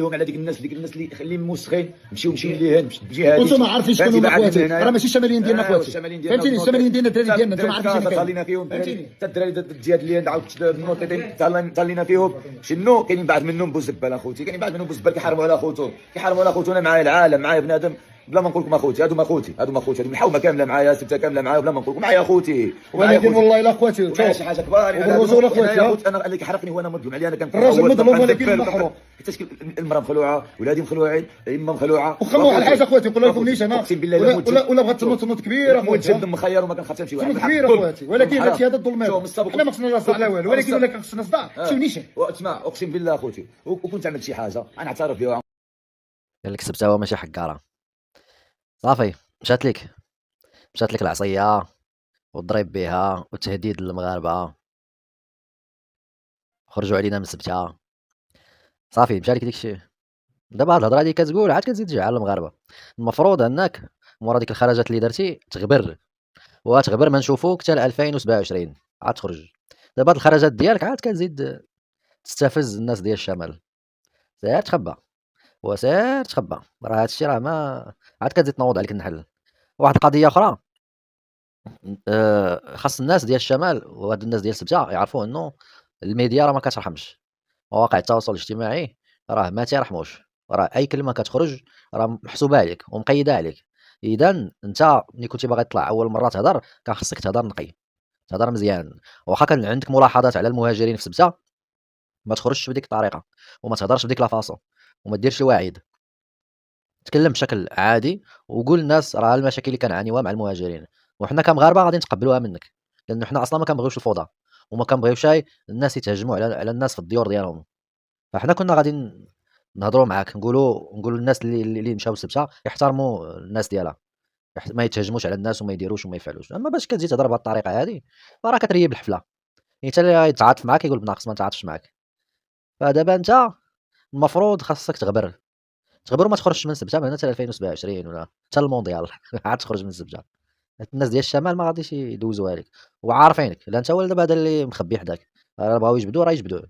على ديك الناس اللي موسخين، مشيو ليهن بجهه وانتم ما عارفين شكون هما خواتي، راه ماشي الشماليين ديالنا خواتي، فهمتيني؟ الشماليين ديالنا الدراري ديالنا، انتم عارفين شنو صلينا فيهم حتى الدراري الجهات اللي عاود النوطيين صلينا فيهم. شنو كاينين بعض منهم بوزبال اخوتي، كاينين بعض منهم بوزبال كيحرموا على خوتو، انا معايا العالم، معايا بنادم بلا ما نقول لكم اخوتي، هادو الحومه كامله معايا، سبته كامله معايا، بلا ما نقول لكم معايا اخوتي. ولكن والله الا خواتي شي حاجه كبار بالرسول اخواتي. انا اللي كيحرقني هو انا مظلوم عليه، انا الراجل مظلوم ولكن محروق، حيت المراه مخلوعه، ولادي مخلوعين، الامه مخلوعه. وخموا واحد الحاجه اخواتي، نقول لكم نيش انا، اقسم بالله ولا بغات تنوض كبيره اخوتي، اخواتي، مخير وما كنخافش شي واحد كبيره اخواتي، ولكن هادشي هذا الظلم، حنا ما خصنا نصدع على والو، ولكن ولا خصنا نصدع شي نيشان. اسمع اقسم بالله اخوتي، وكنت عملت شي حاجه انا اعترف بها. قال لك سبتها ماشي حكاره، صافي مشات لك العصيه والضريب بها والتهديد للمغاربه، خرجوا علينا من سبتها، صافي مشى لك داكشي. دابا هاد الهضره اللي كتقول عاد كتزيد تجي على المغاربه. المفروض انك مورا ديك الخرجات اللي درتي تغبر، وتغبر ما نشوفوك حتى ل 2027 عاد تخرج. دابا هاد الخرجات ديالك عاد كتزيد تستفز الناس ديال الشمال، سير تخبى وسير تخبى، راه هادشي راه ما عاد كتزيد تنوض عليك النحل. واحد القضيه اخرى، خاص الناس ديال الشمال وهاد الناس ديال سبته يعرفوا انه الميديا راه ما كترحمش، مواقع التواصل الاجتماعي راه ما تيرحموش، راه اي كلمه كتخرج راه محسوبه عليك ومقيده عليك. اذا انت ملي كنتي باغي تطلع اول مره تهضر كان خصك تهضر نقي، تهضر مزيان، واخا كان عندك ملاحظات على المهاجرين في سبته ما تخرجش بديك الطريقه وما تهضرش بديك لا فاصون وما ديرش الوعيد، تكلم بشكل عادي وقول للناس راه المشاكل اللي كنعانيوها مع المهاجرين، وحنا كمغاربه غادي نتقبلوها منك، لان حنا اصلا ما كنبغيوش الفوضى وما كنبغيوش الناس يتهجموا على الناس في الديور ديالهم. فحنا كنا غادي نهضروا معاك، نقولوا للناس اللي مشاو لسبته يحترموا الناس ديالها، ما يتهجموش على الناس وما يديروش وما يفعلوش. اما باش كتجي تهضر بهذه الطريقه هذه فراه كتريب الحفله، يعني حتى اللي يتعاطف معاك يقول بناقص ما نتعاطفش معاك. فدابا انت المفروض خاصك تغبر وما تخرجش من سبته من هنا حتى 2027 ولا حتى المونديال عاد تخرج من سبته. الناس ديال الشمال ما غاديش يدوزوها لك وعارفينك، لا انت ولا دابا هذا اللي مخبي حداك، راه بغاو يجبدوه راه يجبدوه.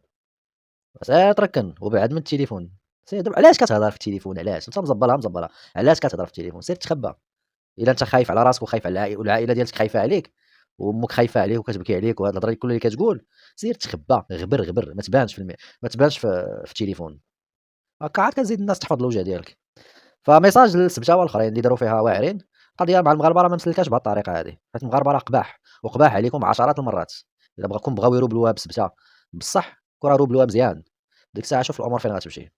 سير تركن وبعد من التليفون، سير دابا علاش كتهضر في التليفون؟ علاش انت مزبلها علاش كتهضر في التليفون؟ سير تخبى. الا انت خايف على راسك وخايف على العائله والعائله ديالك خايفه عليك وامك خايفه عليك وكتبكي عليك وهاد الهضره كل اللي كتقول، سير تخبى، غبر ما تبانش ما تبانش في التليفون، هكا عاد كتزيد الناس تحفظ الوجه ديالك. فميساج للسبته والاخرين اللي داروا فيها واعرين، القضيه مع المغاربه راه ما مسلكاش بهذه الطريقه هذه، حيت المغاربه راه قباح وقباح عليكم عشرات المرات. الا بغاو يروبلوها بسبته بصح راه روبلوها مزيان، ديك الساعه شوف الامور فين غتمشي.